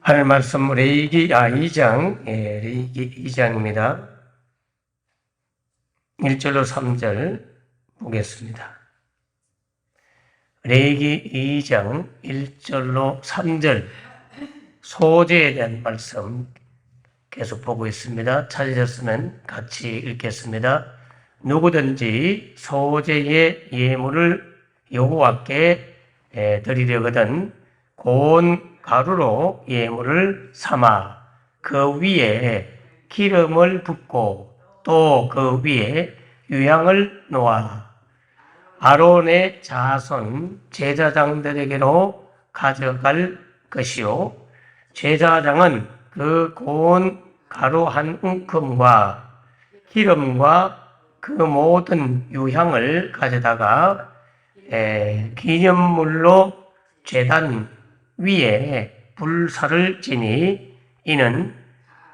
하늘 말씀 레위기 2장, 레위기 2장입니다. 1절로 3절 보겠습니다. 레위기 2장 1절로 3절 소재에 대한 말씀 계속 보고 있습니다. 찾으셨으면 같이 읽겠습니다. 누구든지 소재의 예물을 여호와께 드리려거든 고운 가루로 예물을 삼아 그 위에 기름을 붓고 또 그 위에 유향을 놓아 아론의 자손 제사장들에게로 가져갈 것이요 제사장은 그 고운 가루 한 움큼과 기름과 그 모든 유향을 가져다가 기념물로 제단 위에 불사를 지니 이는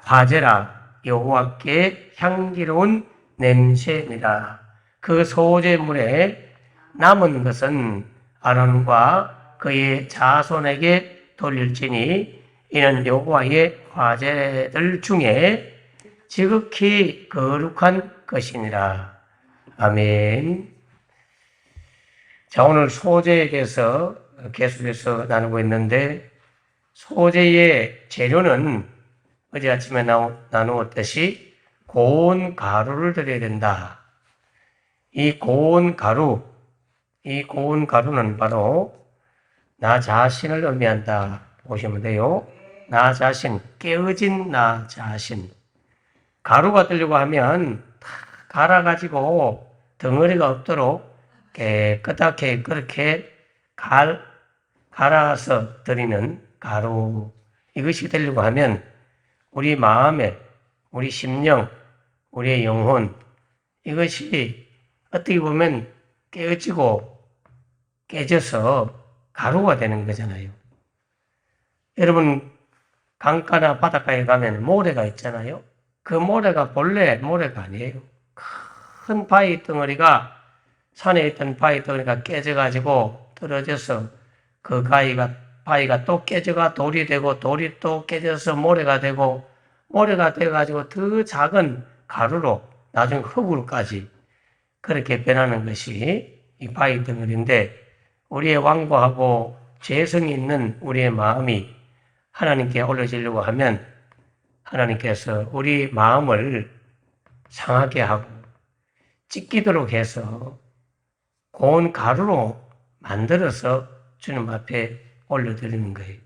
화제라 여호와께 향기로운 냄새니라. 그 소제물에 남은 것은 아론과 그의 자손에게 돌릴지니 이는 여호와의 화제들 중에 지극히 거룩한 것이니라. 아멘. 자, 오늘 소제에 대해서 계속해서 나누고 있는데 소제의 재료는 어제 아침에 나누었듯이 고운 가루를 드려야 된다. 이 고운 가루는 바로 나 자신을 의미한다. 보시면 돼요. 나 자신, 깨어진 나 자신. 가루가 되려고 하면 다 갈아가지고 덩어리가 없도록 깨끗하게 그렇게 갈아서 드리는 가루. 이것이 되려고 하면 우리 마음에, 우리 심령, 우리의 영혼, 이것이 어떻게 보면 깨어지고 깨져서 가루가 되는 거잖아요. 여러분, 강가나 바닷가에 가면 모래가 있잖아요. 그 모래가 본래 모래가 아니에요. 큰 바위 덩어리가, 산에 있던 바위 덩어리가 깨져가지고 떨어져서 그 바위가 또 깨져가 돌이 되고 돌이 또 깨져서 모래가 되고 모래가 돼가지고 더 작은 가루로 나중에 흙으로까지 그렇게 변하는 것이 이 바위 덩어리인데 우리의 완고하고 죄성이 있는 우리의 마음이 하나님께 올려지려고 하면 하나님께서 우리 마음을 상하게 하고 찢기도록 해서 고운 가루로 만들어서 주님 앞에 올려드리는 거예요.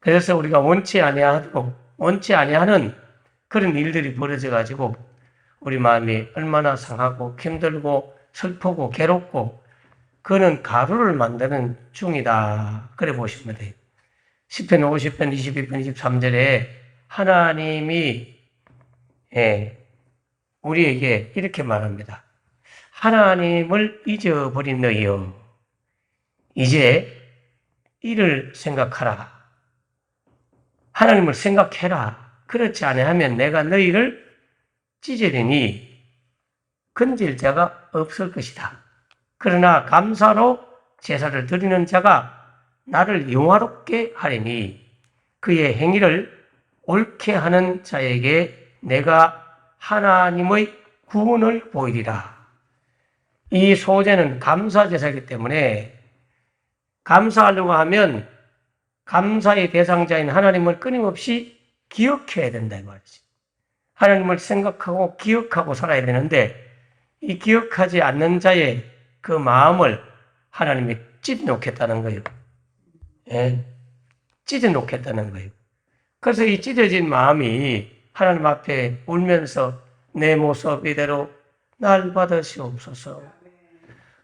그래서 우리가 원치 아니하는 그런 일들이 벌어져가지고 우리 마음이 얼마나 상하고 힘들고 슬프고 괴롭고 그는 가루를 만드는 중이다. 그래 보시면 돼요. 10편, 50편, 22편, 23절에 하나님이 우리에게 이렇게 말합니다. 하나님을 잊어버린 너희여 이제 이를 생각하라. 하나님을 생각해라. 그렇지 아니하면 내가 너희를 찢으리니 건질 자가 없을 것이다. 그러나 감사로 제사를 드리는 자가 나를 영화롭게 하리니 그의 행위를 옳게 하는 자에게 내가 하나님의 구원을 보이리라. 이 소제는 감사제사이기 때문에 감사하려고 하면 감사의 대상자인 하나님을 끊임없이 기억해야 된다 이 말이지. 하나님을 생각하고 기억하고 살아야 되는데 이 기억하지 않는 자의 그 마음을 하나님이 찢어놓겠다는 거예요. 찢어놓겠다는 거예요. 그래서 이 찢어진 마음이 하나님 앞에 울면서 내 모습 이대로 날 받으시옵소서.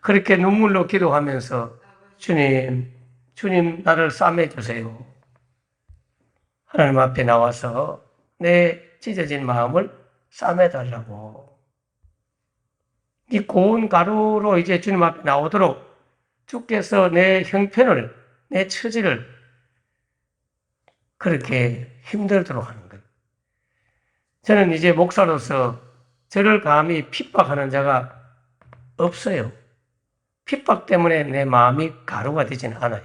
그렇게 눈물로 기도하면서 주님 나를 싸매주세요. 하나님 앞에 나와서 내 찢어진 마음을 싸매달라고. 이 고운 가루로 이제 주님 앞에 나오도록 주께서 내 형편을, 내 처지를 그렇게 힘들도록 하는 거예요. 저는 이제 목사로서 저를 감히 핍박하는 자가 없어요. 핍박 때문에 내 마음이 가루가 되지는 않아요.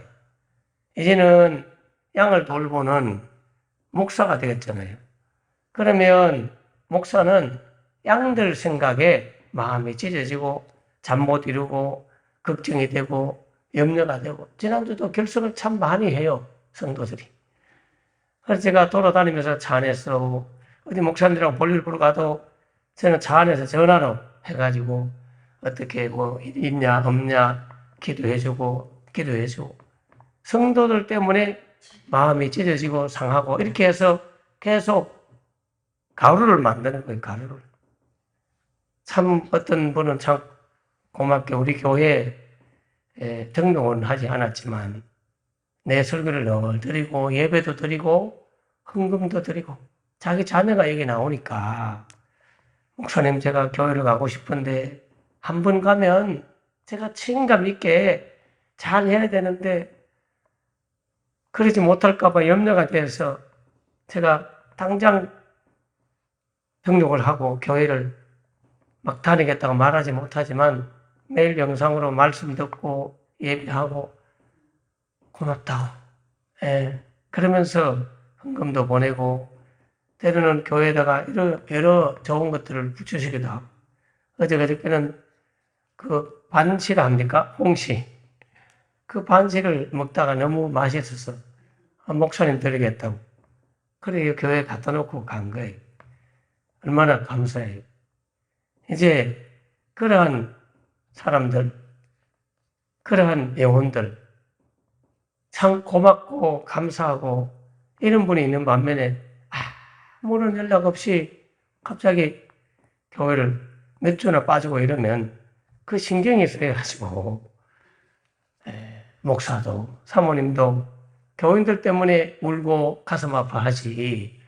이제는 양을 돌보는 목사가 되겠잖아요. 그러면 목사는 양들 생각에 마음이 찢어지고 잠 못 이루고 걱정이 되고 염려가 되고, 지난주도 결석을 참 많이 해요, 성도들이. 그래서 제가 돌아다니면서 차 안에서 어디 목사님들하고 볼일 보러 가도 저는 차 안에서 전화로 해가지고 어떻게 뭐 있냐 없냐 기도해주고 성도들 때문에 마음이 찢어지고 상하고 이렇게 해서 계속 가루를 만드는 거예요. 가루를. 참 어떤 분은 참 고맙게 우리 교회에 등록은 하지 않았지만 내 설교를 늘 드리고 예배도 드리고 헌금도 드리고 자기 자녀가 여기 나오니까 목사님 제가 교회를 가고 싶은데 한 번 가면 제가 책임감 있게 잘 해야 되는데 그러지 못할까 봐 염려가 돼서 제가 당장 등록을 하고 교회를 막 다니겠다고 말하지 못하지만 매일 영상으로 말씀 듣고 예배하고 고맙다고 그러면서 헌금도 보내고 때로는 교회에다가 여러 좋은 것들을 붙여주기도 하고 어제 그저께는 그 반실 압니까? 홍시. 그 반실을 먹다가 너무 맛있어서 목사님 드리겠다고. 그래 교회에 갖다 놓고 간 거예요. 얼마나 감사해요. 이제 그러한 사람들, 그러한 영혼들 참 고맙고 감사하고 이런 분이 있는 반면에 아무런 연락 없이 갑자기 교회를 몇 주나 빠지고 이러면 그 신경이 쓰여가지고 목사도 사모님도 교인들 때문에 울고 가슴 아파하지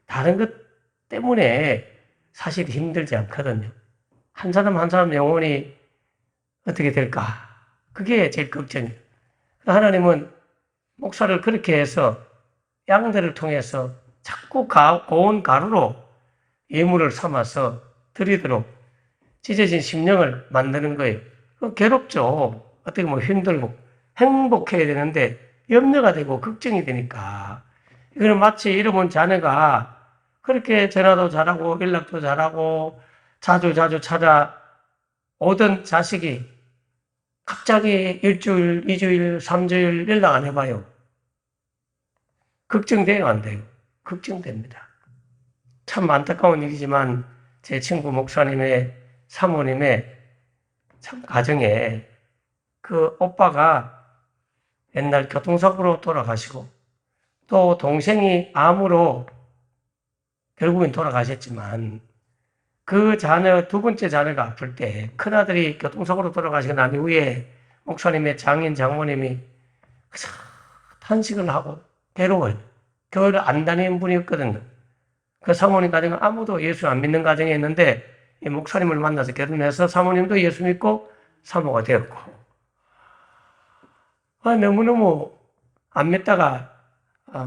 다른 것 때문에 사실 힘들지 않거든요. 한 사람 한 사람 영혼이 어떻게 될까? 그게 제일 걱정이에요. 하나님은 목사를 그렇게 해서 양들을 통해서 자꾸 고운 가루로 예물을 삼아서 드리도록 찢어진 심령을 만드는 거예요. 괴롭죠. 어떻게 보면 힘들고 행복해야 되는데 염려가 되고 걱정이 되니까. 이거는 마치 잃어본 자녀가 그렇게 전화도 잘하고 연락도 잘하고 자주 찾아오던 자식이 갑자기 1주일, 2주일, 3주일 연락 안 해봐요. 걱정돼요, 안 돼요? 걱정됩니다. 참 안타까운 일이지만 제 친구 목사님의 사모님의 참 가정에 그 오빠가 옛날 교통사고로 돌아가시고 또 동생이 암으로 결국엔 돌아가셨지만 그 자녀, 두 번째 자녀가 아플 때 큰아들이 교통사고로 돌아가시고 난 이후에 목사님의 장인, 장모님이 탄식을 하고 괴로워요. 교회를 안 다니는 분이었거든요. 그 사모님 가정은 아무도 예수 안 믿는 가정이었는데 이 목사님을 만나서 결혼해서 사모님도 예수 믿고 사모가 되었고 너무너무 안 믿다가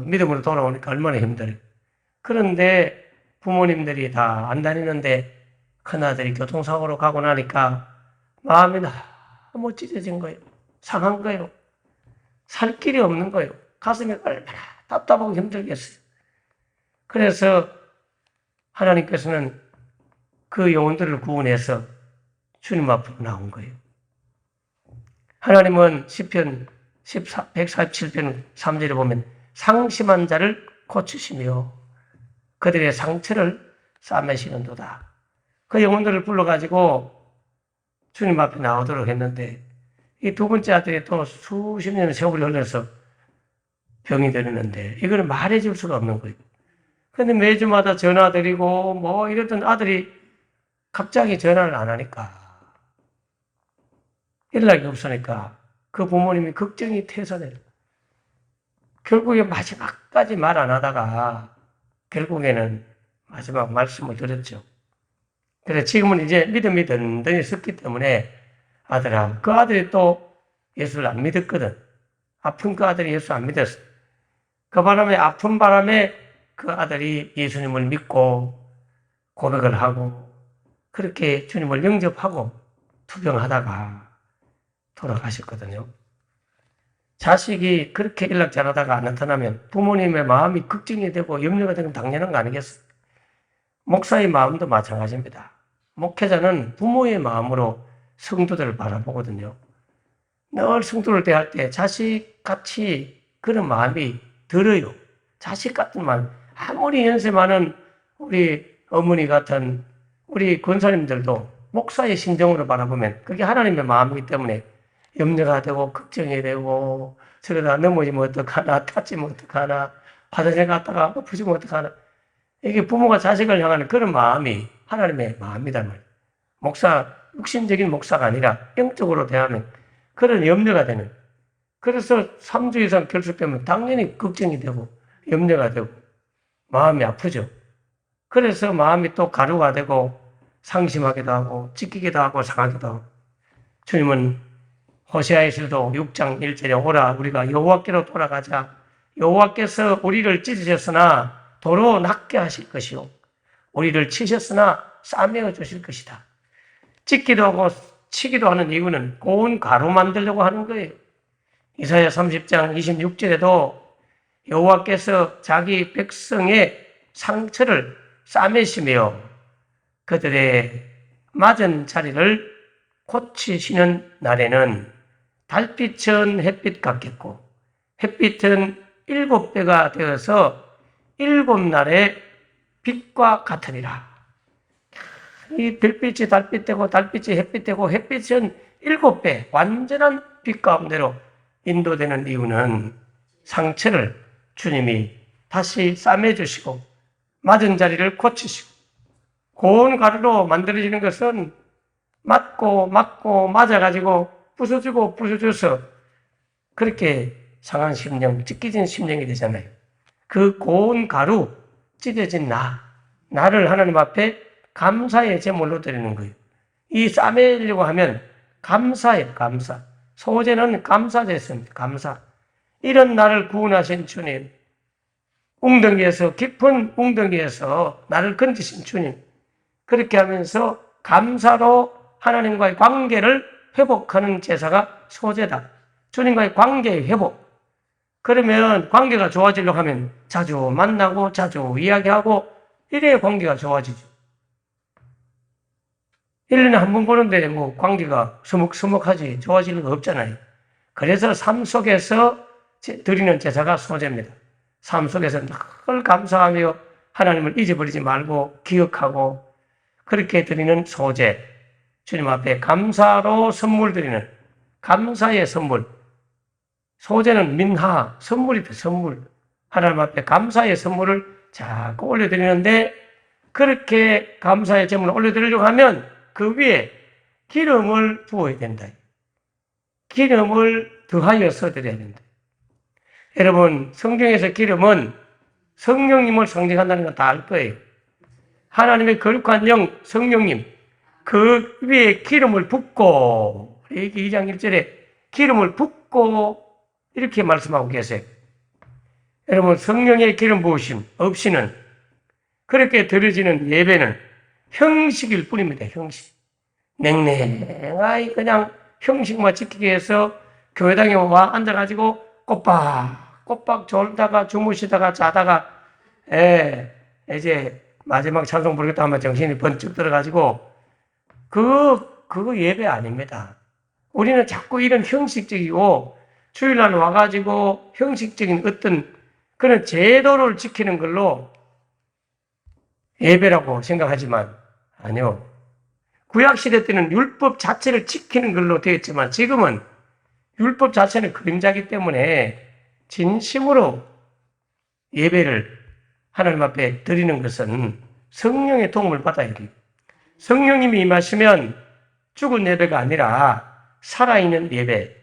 믿음으로 돌아오니까 얼마나 힘들어요. 그런데 부모님들이 다 안 다니는데 큰아들이 교통사고로 가고 나니까 마음이 너무 찢어진 거예요. 상한 거예요. 살 길이 없는 거예요. 가슴이 얼마나 답답하고 힘들겠어요. 그래서 하나님께서는 그 영혼들을 구원해서 주님 앞으로 나온 거예요. 하나님은 시편 147편 3절에 보면 상심한 자를 고치시며 그들의 상처를 싸매시는도다. 그 영혼들을 불러가지고 주님 앞에 나오도록 했는데 이 두 번째 아들이 또 수십 년의 세월이 흘러서 병이 들었는데 이거는 말해줄 수가 없는 거예요. 근데 매주마다 전화드리고 뭐 이랬던 아들이 갑자기 전화를 안 하니까 연락이 없으니까 그 부모님이 걱정이 태산해요. 결국에 마지막까지 말 안 하다가 결국에는 마지막 말씀을 드렸죠. 그래서 지금은 이제 믿음이 든든히 섰기 때문에 아들아, 그 아들이 또 예수를 안 믿었거든. 아픈 그 아들이 예수 안 믿었어. 그 바람에 아픈 바람에 그 아들이 예수님을 믿고 고백을 하고 그렇게 주님을 영접하고 투병하다가 돌아가셨거든요. 자식이 그렇게 연락 잘하다가 안 나타나면 부모님의 마음이 걱정이 되고 염려가 되는 건 당연한 거 아니겠어요? 목사의 마음도 마찬가지입니다. 목회자는 부모의 마음으로 성도들을 바라보거든요. 늘 성도를 대할 때 자식같이 그런 마음이 들어요. 자식 같은 마음. 아무리 연세 많은 우리 어머니 같은 우리 권사님들도 목사의 심정으로 바라보면 그게 하나님의 마음이기 때문에 염려가 되고 걱정이 되고 저러다 넘어지면 어떡하나, 다치면 어떡하나, 화장실 갔다가 엎어지면 어떡하나. 이게 부모가 자식을 향하는 그런 마음이 하나님의 마음이다 말이에요. 목사, 육신적인 목사가 아니라 영적으로 대하면 그런 염려가 되는. 그래서 3주 이상 결석되면 당연히 걱정이 되고 염려가 되고 마음이 아프죠. 그래서 마음이 또 가루가 되고 상심하기도 하고 찢기기도 하고 상하기도 하고. 주님은 호세아에서도 6장 1절에 오라 우리가 여호와께로 돌아가자. 여호와께서 우리를 찢으셨으나 도로 낫게 하실 것이요 우리를 치셨으나 싸매어 주실 것이다. 찢기도 하고 치기도 하는 이유는 고운 가루 만들려고 하는 거예요. 이사야 30장 26절에도 여호와께서 자기 백성의 상처를 싸매시며 그들의 맞은 자리를 고치시는 날에는 달빛은 햇빛 같겠고 햇빛은 7배가 되어서 7날의 빛과 같으리라. 이 별빛이 달빛 되고 달빛이 햇빛 되고 햇빛은 7배 완전한 빛 가운데로 인도되는 이유는 상처를 주님이 다시 싸매주시고 맞은 자리를 고치시고 고운 가루로 만들어지는 것은 맞고 맞아가지고 부서져서 그렇게 상한 심령, 찢겨진 심령이 되잖아요. 그 고운 가루, 찢어진 나를 하나님 앞에 감사의 제물로 드리는 거예요. 이 싸매려고 하면 감사예요, 감사. 소제는 감사제였습니다, 감사. 이런 나를 구원하신 주님, 깊은 웅덩이에서 나를 건지신 주님, 그렇게 하면서 감사로 하나님과의 관계를 회복하는 제사가 소제다. 주님과의 관계의 회복. 그러면 관계가 좋아지려고 하면 자주 만나고 자주 이야기하고 이래야 관계가 좋아지죠. 1년에 한 번 보는데 뭐 관계가 서먹서먹하지 좋아지는 거 없잖아요. 그래서 삶 속에서 드리는 제사가 소제입니다. 삶 속에서 늘 감사하며 하나님을 잊어버리지 말고 기억하고 그렇게 드리는 소제. 주님 앞에 감사로 선물 드리는 감사의 선물. 소제는 민하, 선물이다, 선물. 하나님 앞에 감사의 선물을 자꾸 올려드리는데 그렇게 감사의 제물을 올려드리려고 하면 그 위에 기름을 부어야 된다. 기름을 더하여서 드려야 된다. 여러분, 성경에서 기름은 성령님을 상징한다는 건 다 알 거예요. 하나님의 거룩한 영, 성령님, 그 위에 기름을 붓고, 여기 2장 1절에 기름을 붓고, 이렇게 말씀하고 계세요. 여러분, 성령의 기름 부으심 없이는 그렇게 드려지는 예배는 형식일 뿐입니다, 형식. 냉랭하게 그냥 형식만 지키기 위해서 교회당에 와 앉아가지고 꼬박 졸다가 주무시다가 자다가, 이제 마지막 찬송 부르겠다 하면 정신이 번쩍 들어가지고, 그거 예배 아닙니다. 우리는 자꾸 이런 형식적이고, 주일날 와가지고 형식적인 어떤 그런 제도를 지키는 걸로 예배라고 생각하지만, 아니요. 구약시대 때는 율법 자체를 지키는 걸로 되었지만, 지금은 율법 자체는 그림자이기 때문에 진심으로 예배를 하나님 앞에 드리는 것은 성령의 도움을 받아야 돼요. 성령님이 임하시면 죽은 예배가 아니라 살아있는 예배,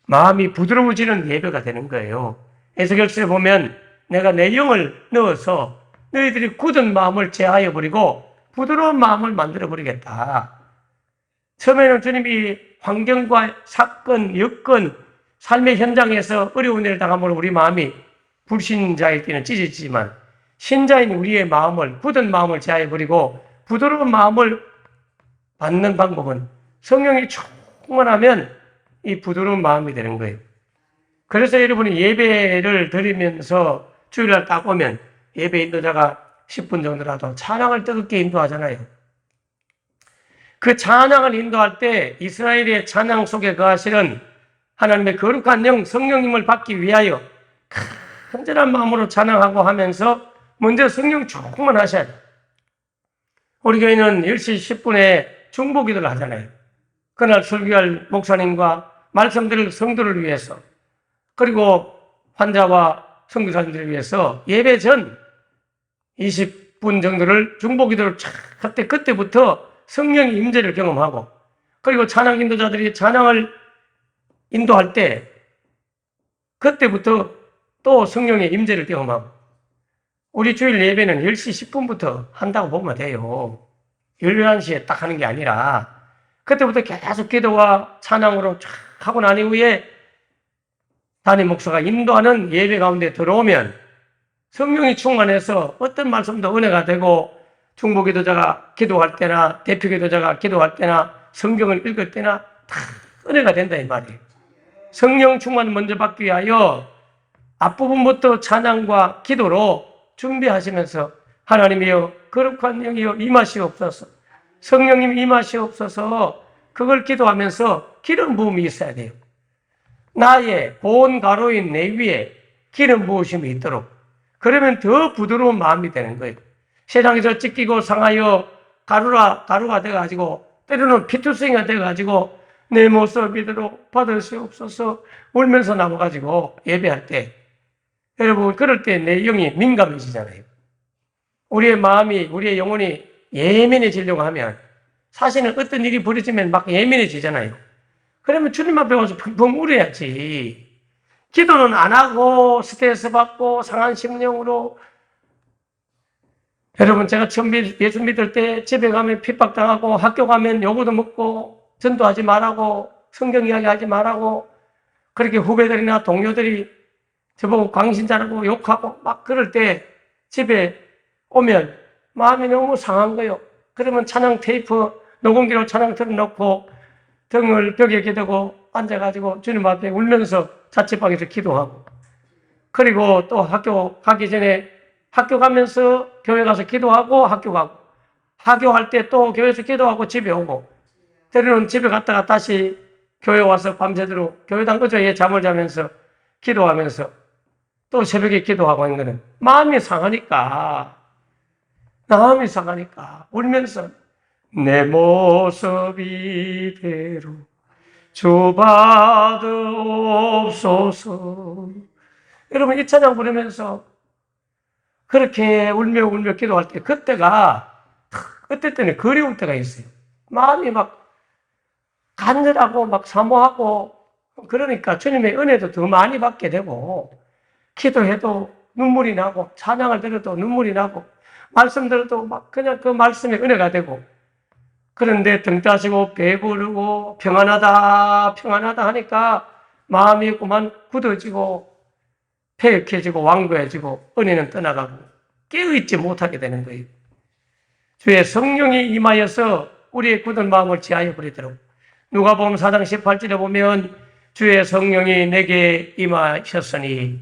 마음이 부드러워지는 예배가 되는 거예요. 에스겔서에 보면 내가 내 영을 넣어서 너희들이 굳은 마음을 제하여 버리고 부드러운 마음을 만들어 버리겠다. 처음에는 주님이 환경과 사건, 여건, 삶의 현장에서 어려운 일을 당함으로 우리 마음이 불신자일 때는 찢어지지만 신자인 우리의 마음을, 굳은 마음을 제하여 버리고 부드러운 마음을 받는 방법은 성령이 충만하면 이 부드러운 마음이 되는 거예요. 그래서 여러분이 예배를 드리면서 주일날 딱 오면 예배 인도자가 10분 정도라도 찬양을 뜨겁게 인도하잖아요. 그 찬양을 인도할 때 이스라엘의 찬양 속에 거하시는 하나님의 거룩한 영, 성령님을 받기 위하여 간절한 마음으로 찬양하고 하면서 먼저 성령 충만하셔야 돼요. 우리 교회는 10시 10분에 중보기도를 하잖아요. 그날 설교할 목사님과 말씀 들을 성도를 위해서, 그리고 환자와 선교사님들을 위해서 예배 전 20분 정도를 중보기도를 쫙 할 때 그때부터 성령의 임재를 경험하고, 그리고 찬양 인도자들이 찬양을 인도할 때 그때부터 또 성령의 임재를 경험하고, 우리 주일 예배는 10시 10분부터 한다고 보면 돼요. 11시에 딱 하는 게 아니라 그때부터 계속 기도와 찬양으로 쫙 하고 난 이후에 담임 목사가 인도하는 예배 가운데 들어오면 성령이 충만해서 어떤 말씀도 은혜가 되고, 중보기도자가 기도할 때나 대표기도자가 기도할 때나 성경을 읽을 때나 다 은혜가 된다 이 말이에요. 성령 충만을 먼저 받기 위하여 앞부분부터 찬양과 기도로 준비하시면서 하나님이여 거룩한 영이여 임하시옵소서, 성령님 임하시옵소서, 그걸 기도하면서 기름 부음이 있어야 돼요. 나의 보온 가루인 내 위에 기름 부으심이 있도록. 그러면 더 부드러운 마음이 되는 거예요. 세상에서 찢기고 상하여 가루가 돼가지고 때로는 피투성이가 돼가지고 내 모습 이대로 받으시옵소서 울면서 나와가지고 예배할 때, 여러분 그럴 때 내 영이 민감해지잖아요. 우리의 마음이, 우리의 영혼이 예민해지려고 하면 사실은 어떤 일이 벌어지면 막 예민해지잖아요. 그러면 주님 앞에 와서 펑펑 울어야지. 기도는 안 하고 스트레스 받고 상한 심령으로. 여러분 제가 처음 예수 믿을 때 집에 가면 핍박당하고 학교 가면 요구도 먹고 전도하지 말라고 성경 이야기하지 말라고 그렇게 후배들이나 동료들이 저보고 광신자라고 욕하고 막 그럴 때 집에 오면 마음이 너무 상한 거예요. 그러면 찬양 테이프 녹음기로 찬양 틀어놓고 등을 벽에 기대고 앉아가지고 주님 앞에 울면서 자취방에서 기도하고, 그리고 또 학교 가기 전에 학교 가면서 교회 가서 기도하고 학교 가고, 학교 갈 때 또 교회에서 기도하고 집에 오고, 때로는 집에 갔다가 다시 교회 와서 밤새도록 교회당 의자에 잠을 자면서 기도하면서 또 새벽에 기도하고 하는 거는 마음이 상하니까 울면서 내 모습 이대로 주 받으옵소서. 여러분 이 찬양 부르면서 그렇게 울며 기도할 때 그때가 어떨 때는 그리울 때가 있어요. 마음이 막 간절하고 막 사모하고, 그러니까 주님의 은혜도 더 많이 받게 되고, 기도해도 눈물이 나고, 찬양을 들어도 눈물이 나고, 말씀 들어도 막 그냥 그 말씀에 은혜가 되고, 그런데 등 따시고 배부르고 평안하다 하니까 마음이 그만 굳어지고 폐역해지고 완고해지고 은혜는 떠나가고 깨어있지 못하게 되는 거예요. 주의 성령이 임하여서 우리의 굳은 마음을 지하여 버리도록. 누가복음 4장 18절에 보면 주의 성령이 내게 임하셨으니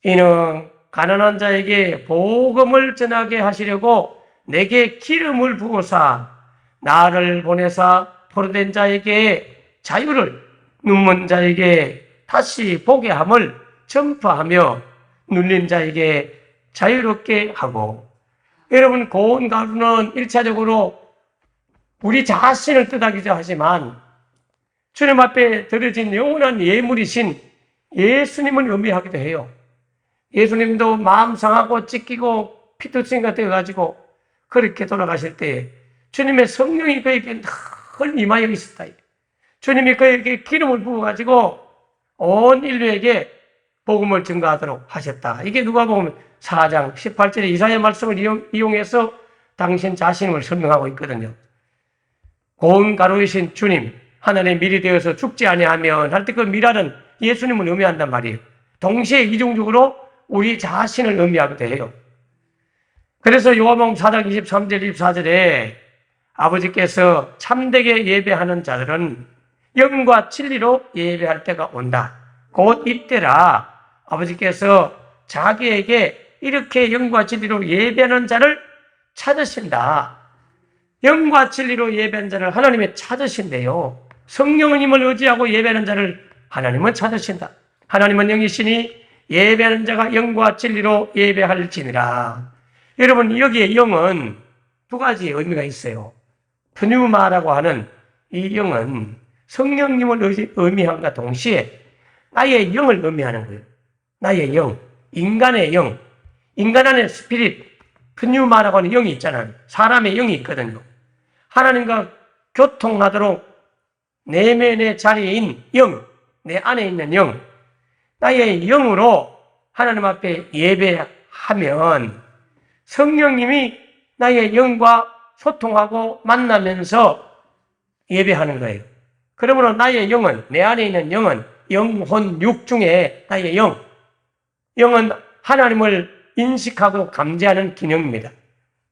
이는 가난한 자에게 복음을 전하게 하시려고 내게 기름을 부으사 나를 보내사 포로된 자에게 자유를, 눈먼 자에게 다시 보게 함을 전파하며 눌린 자에게 자유롭게 하고. 여러분 고운 가루는 1차적으로 우리 자신을 뜻하기도 하지만 주님 앞에 드려진 영원한 예물이신 예수님을 의미하기도 해요. 예수님도 마음 상하고 찢기고 피투성이가 되어가지고 그렇게 돌아가실 때 주님의 성령이 그에게 늘 임하여 있었다. 주님이 그에게 기름을 부어가지고 온 인류에게 복음을 증거하도록 하셨다. 이게 누가복음 4장 18절에 이사야 말씀을 이용해서 당신 자신을 설명하고 있거든요. 고운 가루이신 주님, 하나님의 밀이 되어서 죽지 아니하면 할 때 그 밀알은 예수님을 의미한단 말이에요. 동시에 이중적으로 우리 자신을 의미하기도 해요. 그래서 요한복음 4장 23절 24절에 아버지께서 참되게 예배하는 자들은 영과 진리로 예배할 때가 온다. 곧 이때라 아버지께서 자기에게 이렇게 영과 진리로 예배하는 자를 찾으신다. 영과 진리로 예배하는 자를 하나님이 찾으신대요. 성령님을 의지하고 예배하는 자를 하나님은 찾으신다. 하나님은 영이시니 예배하는 자가 영과 진리로 예배할지니라. 여러분, 여기에 영은 두 가지 의미가 있어요. 프뉴마라고 하는 이 영은 성령님을 의미함과 동시에 나의 영을 의미하는 거예요. 나의 영, 인간의 영, 인간 안에 스피릿, 프뉴마라고 하는 영이 있잖아요. 사람의 영이 있거든요. 하나님과 교통하도록 내면의 자리인 영, 내 안에 있는 영, 나의 영으로 하나님 앞에 예배하면 성령님이 나의 영과 소통하고 만나면서 예배하는 거예요. 그러므로 나의 영은, 내 안에 있는 영은 영혼 육 중에 나의 영은 하나님을 인식하고 감지하는 기능입니다.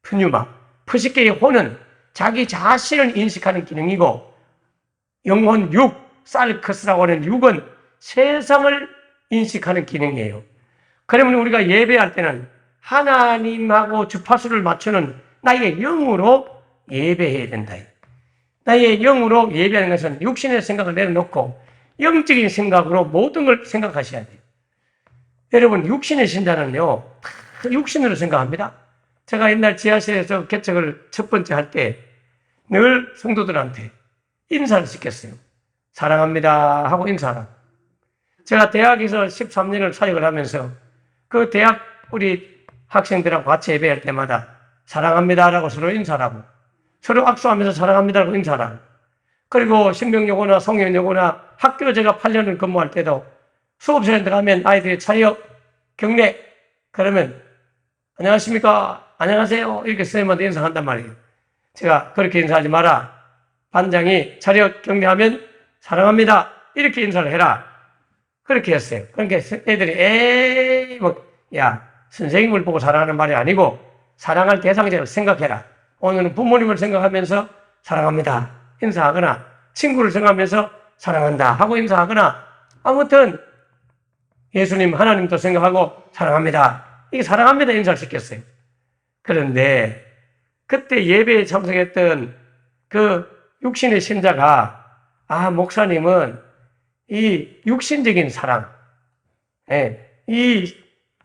프뉴마, 프시케의 혼은 자기 자신을 인식하는 기능이고, 영혼 육, 살크스라고 하는 육은 세상을 인식하는 기능이에요. 그러면 우리가 예배할 때는 하나님하고 주파수를 맞추는 나의 영으로 예배해야 된다. 나의 영으로 예배하는 것은 육신의 생각을 내려놓고 영적인 생각으로 모든 걸 생각하셔야 돼요. 여러분, 육신의 신자는요, 다 육신으로 생각합니다. 제가 옛날 지하실에서 개척을 첫 번째 할 때 늘 성도들한테 인사를 시켰어요. 사랑합니다 하고 인사하라. 제가 대학에서 13년을 사역을 하면서 그 대학 우리 학생들하고 같이 예배할 때마다 사랑합니다라고 서로 인사하고, 서로 악수하면서 사랑합니다라고 인사하고, 그리고 신명여고나 송년여고나 학교 제가 8년을 근무할 때도 수업시간에 들어가면 아이들이 차려 경례 그러면 안녕하십니까, 안녕하세요 이렇게 선생님한테 인사한단 말이에요. 제가 그렇게 인사하지 마라. 반장이 차려 경례하면 사랑합니다 이렇게 인사를 해라. 그렇게 했어요. 그러니까 애들이 에이 야 선생님을 보고 사랑하는 말이 아니고 사랑할 대상자를 생각해라. 오늘은 부모님을 생각하면서 사랑합니다 인사하거나, 친구를 생각하면서 사랑한다 하고 인사하거나, 아무튼 예수님 하나님도 생각하고 사랑합니다, 이게 사랑합니다 인사를 시켰어요. 그런데 그때 예배에 참석했던 그 육신의 신자가, 목사님은 이 육신적인 사랑, 이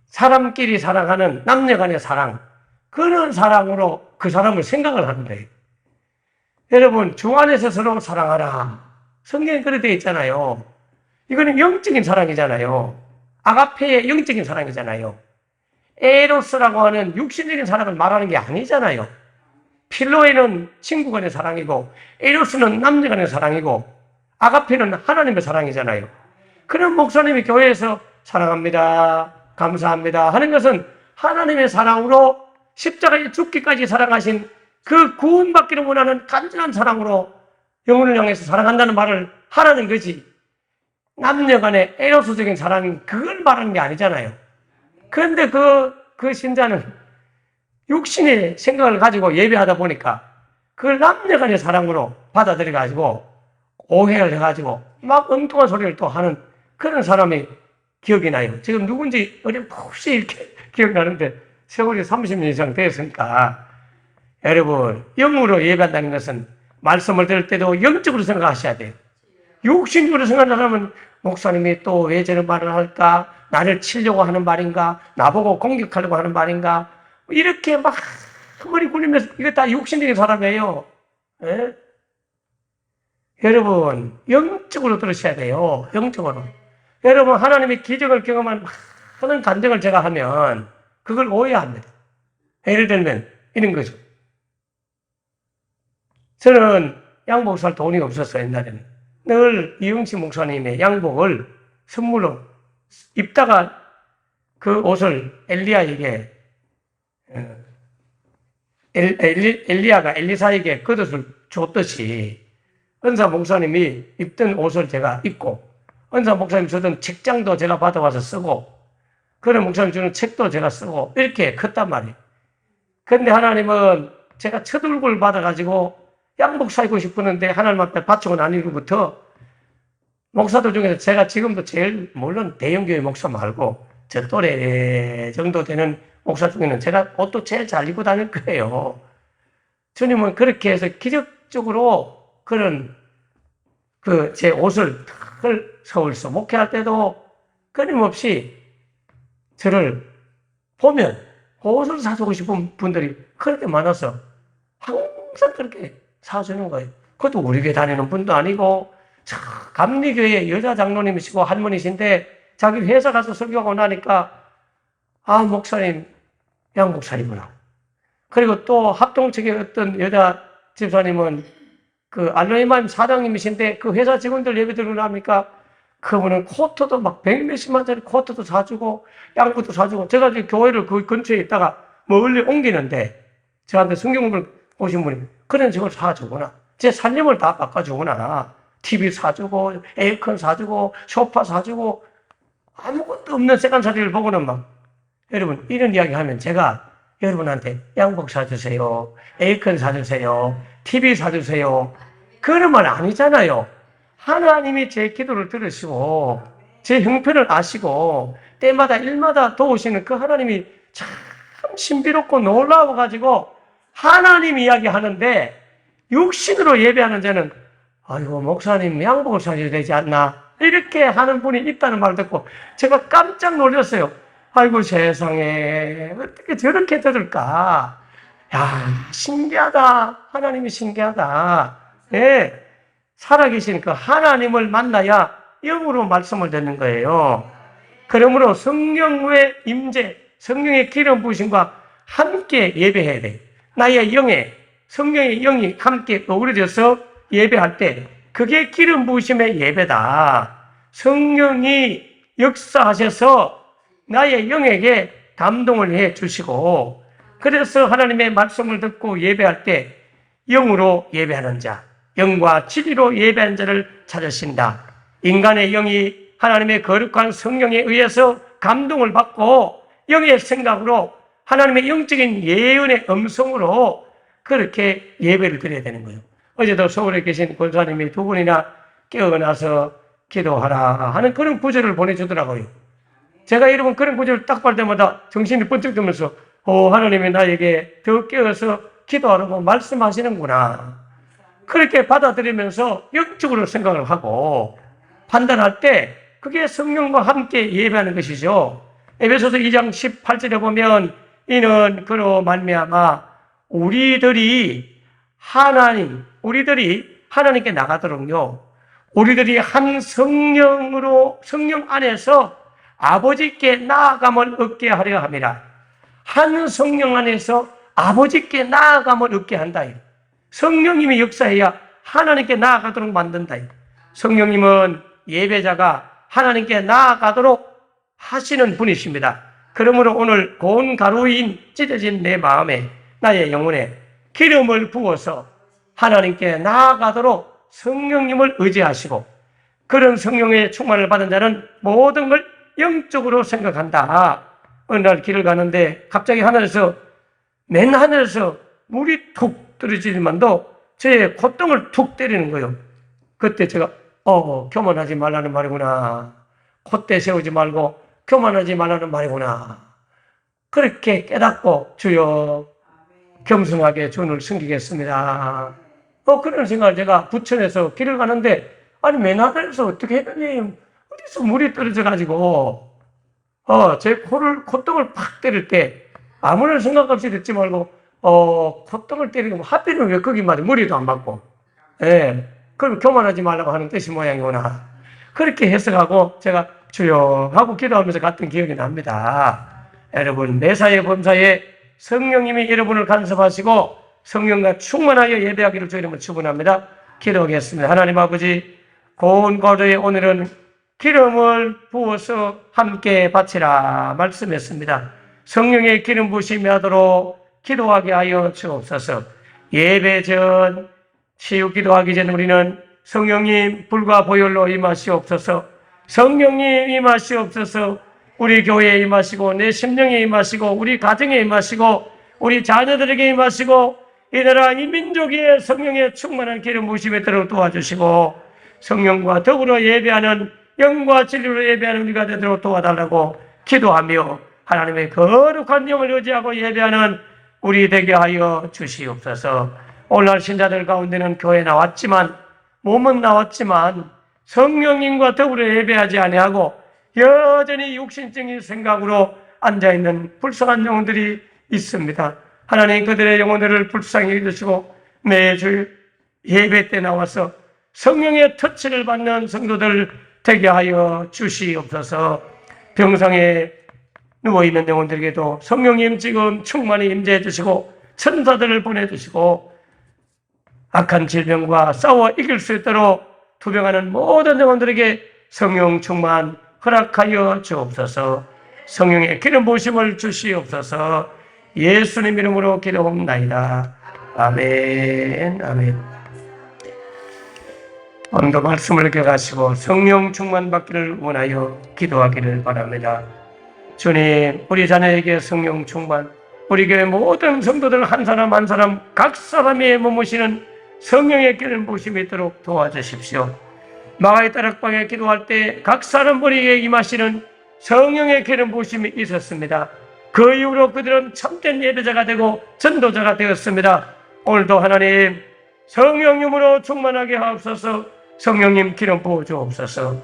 사람끼리 사랑하는 남녀 간의 사랑, 그런 사랑으로 그 사람을 생각을 하는 거예요. 여러분, 주 안에서 서로 사랑하라. 성경에 그렇게 되어 있잖아요. 이거는 영적인 사랑이잖아요. 아가페의 영적인 사랑이잖아요. 에로스라고 하는 육신적인 사랑을 말하는 게 아니잖아요. 필로에는 친구 간의 사랑이고, 에로스는 남녀 간의 사랑이고, 아가페는 하나님의 사랑이잖아요. 그런 목사님이 교회에서 사랑합니다, 감사합니다 하는 것은 하나님의 사랑으로 십자가에 죽기까지 사랑하신 그 구원받기를 원하는 간절한 사랑으로 영혼을 향해서 사랑한다는 말을 하라는 거지, 남녀 간의 에로스적인 사랑, 그걸 말하는 게 아니잖아요. 그런데 그 신자는 육신의 생각을 가지고 예배하다 보니까 그걸 남녀 간의 사랑으로 받아들여가지고 오해를 해가지고 막 엉뚱한 소리를 또 하는 그런 사람이 기억이 나요. 지금 누군지 어렴풋이 이렇게 기억나는데 세월이 30년 이상 됐으니까. 여러분, 영으로 예배한다는 것은 말씀을 들을 때도 영적으로 생각하셔야 돼요. 육신적으로 생각하면 목사님이 또 왜 저런 말을 할까? 나를 치려고 하는 말인가? 나보고 공격하려고 하는 말인가? 이렇게 막 머리 굴리면서, 이거 다 육신적인 사람이에요. 예? 여러분, 영적으로 들으셔야 돼요. 영적으로. 여러분, 하나님의 기적을 경험한 많은 간증을 제가 하면 그걸 오해합니다. 예를 들면 이런 거죠. 저는 양복 살 돈이 없었어요, 옛날에는. 늘 이영식 목사님의 양복을 선물로 입다가 그 옷을 엘리야에게, 엘리야가 엘리사에게 겉옷을 줬듯이 은사 목사님이 입던 옷을 제가 입고, 은사 목사님 주던 책장도 제가 받아와서 쓰고, 그런 목사님 주는 책도 제가 쓰고, 이렇게 컸단 말이에요. 그런데 하나님은 제가 첫 얼굴 받아가지고 양복 사입고 싶었는데 하나님 앞에 바치고 난 이후부터 목사들 중에서 제가 지금도 제일, 물론 대형교회 목사 말고, 저 또래 정도 되는 목사 중에는 제가 옷도 제일 잘 입고 다닐 거예요. 주님은 그렇게 해서 기적적으로 그런, 제 옷을 서울서 목회할 때도 끊임없이 저를 보면 옷을 사주고 싶은 분들이 그렇게 많아서 항상 그렇게 사주는 거예요. 그것도 우리 교회 다니는 분도 아니고, 감리교회 여자 장로님이시고 할머니신데 자기 회사 가서 설교하고 나니까, 아, 목사님, 양 목사님이구나. 그리고 또 합동측의 어떤 여자 집사님은 알로에마임 사장님이신데 그 회사 직원들 예배 드리고 나니까 그분은 코트도 막 100몇십만짜리 코트도 사주고 양복도 사주고, 제가 이제 교회를 그 근처에 있다가 멀리 옮기는데 저한테 성경을 오신 분이 그런 저걸 사주구나. 제 살림을 다 바꿔주구나. TV 사주고 에어컨 사주고 소파 사주고 아무것도 없는 세간살이를 보고는 막, 여러분 이런 이야기 하면 제가 여러분한테 양복 사주세요, 에어컨 사주세요, TV 사주세요, 그런 말 아니잖아요. 하나님이 제 기도를 들으시고 제 형편을 아시고 때마다 일마다 도우시는 그 하나님이 참 신비롭고 놀라워가지고 하나님 이야기하는데, 육신으로 예배하는 자는 아이고 목사님 양복을 사줘야 되지 않나 이렇게 하는 분이 있다는 말 듣고 제가 깜짝 놀랐어요. 아이고 세상에 어떻게 저렇게 들을까. 야, 신기하다. 하나님이 신기하다. 예, 살아계신 그 하나님을 만나야 영으로 말씀을 듣는 거예요. 그러므로 성령의 임재, 성령의 기름 부으심과 함께 예배해야 돼요. 나의 영에 성령의 영이 함께 어우러져서 예배할 때 그게 기름 부으심의 예배다. 성령이 역사하셔서 나의 영에게 감동을 해 주시고, 그래서 하나님의 말씀을 듣고 예배할 때 영으로 예배하는 자, 영과 진리로 예배하는 자를 찾으신다. 인간의 영이 하나님의 거룩한 성령에 의해서 감동을 받고 영의 생각으로 하나님의 영적인 예언의 음성으로 그렇게 예배를 드려야 되는 거예요. 어제도 서울에 계신 권사님이 두 분이나 깨어나서 기도하라 하는 그런 구절을 보내주더라고요. 제가 여러분 그런 구절을 딱 볼 때마다 정신이 번쩍 들면서 하나님이 나에게 더 깨어서 기도하라고 말씀하시는구나. 그렇게 받아들이면서 영적으로 생각을 하고 판단할 때 그게 성령과 함께 예배하는 것이죠. 에베소서 2장 18절에 보면 이는 그로 말미암아 우리들이 하나님께 나가도록요, 우리들이 한 성령으로 성령 안에서 아버지께 나아감을 얻게 하려 함이라. 한 성령 안에서 아버지께 나아감을 얻게 한다. 성령님이 역사해야 하나님께 나아가도록 만든다. 성령님은 예배자가 하나님께 나아가도록 하시는 분이십니다. 그러므로 오늘 고운 가루인 찢어진 내 마음에, 나의 영혼에 기름을 부어서 하나님께 나아가도록 성령님을 의지하시고, 그런 성령의 충만을 받은 자는 모든 걸 영적으로 생각한다. 어느 날 길을 가는데 갑자기 맨 하늘에서 물이 툭 떨어지지만도 제 콧등을 툭 때리는 거예요. 그때 제가 교만하지 말라는 말이구나. 콧대 세우지 말고 교만하지 말라는 말이구나. 그렇게 깨닫고 주여 겸손하게 주를 섬기겠습니다. 그런 생각을 제가 부천에서 길을 가는데, 아니 맨 하늘에서 어떻게 했더니 어디서 물이 떨어져가지고 제 콧등을 팍 때릴 때 아무런 생각 없이 듣지 말고 콧등을 때리고 하필이면 왜 거기마다 물이도 안 맞고, 예, 그럼 교만하지 말라고 하는 뜻이 모양이구나. 그렇게 해석하고 제가 주여 하고 기도하면서 갔던 기억이 납니다. 여러분, 매사에 범사에 성령님이 여러분을 간섭하시고 성령과 충만하여 예배하기를 주 이름으로 축원합니다. 기도하겠습니다. 하나님 아버지, 고운 가루에 오늘은 기름을 부어서 함께 바치라 말씀했습니다. 성령의 기름 부으심이 하도록 기도하게 하여 주옵소서. 예배 전, 치유 기도하기 전 우리는 성령님 불과 보혈로 임하시옵소서. 성령님 임하시옵소서. 우리 교회에 임하시고 내 심령에 임하시고 우리 가정에 임하시고 우리 자녀들에게 임하시고 이 나라 이 민족의 성령의 충만한 기름 부으심에 들어 도와주시고 성령과 더불어 예배하는 영과 진리로 예배하는 우리가 되도록 도와달라고 기도하며 하나님의 거룩한 영을 의지하고 예배하는 우리 되게 하여 주시옵소서. 오늘날 신자들 가운데는 교회에 나왔지만 몸은 나왔지만 성령님과 더불어 예배하지 아니하고 여전히 육신적인 생각으로 앉아있는 불쌍한 영혼들이 있습니다. 하나님 그들의 영혼들을 불쌍히 여기시고 매주 예배 때 나와서 성령의 터치를 받는 성도들 되게 하여 주시옵소서. 병상에 누워있는 영혼들에게도 성령님 지금 충만히 임재해 주시고 천사들을 보내주시고 악한 질병과 싸워 이길 수 있도록 투병하는 모든 영혼들에게 성령 충만 허락하여 주옵소서. 성령의 기름 부으심을 주시옵소서. 예수님 이름으로 기도옵나이다. 아멘. 아멘. 오늘도 말씀을 기억하시고 성령 충만 받기를 원하여 기도하기를 바랍니다. 주님, 우리 자녀에게 성령 충만, 우리 교회 모든 성도들 한 사람 한 사람 각 사람이 머무시는 성령의 기름 부으심이 있도록 도와주십시오. 마가의 다락방에 기도할 때 각 사람 우리에게 임하시는 성령의 기름 부으심이 있었습니다. 그 이후로 그들은 참된 예배자가 되고 전도자가 되었습니다. 오늘도 하나님 성령님으로 충만하게 하옵소서. 성령님 기름 부어 주옵소서.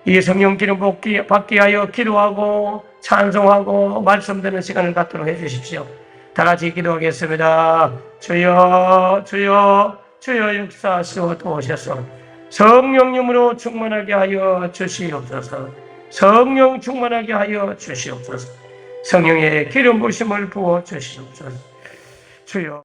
이 성령 기름 받기 하여 기도하고 찬송하고 말씀 듣는 시간을 갖도록 해주십시오. 다 같이 기도하겠습니다. 주여 주여 주여 역사하시고 도우셔서 성령님으로 충만하게 하여 주시옵소서. 성령 충만하게 하여 주시옵소서. 성령의 기름 부으심을 부어 주시옵소서. 주여.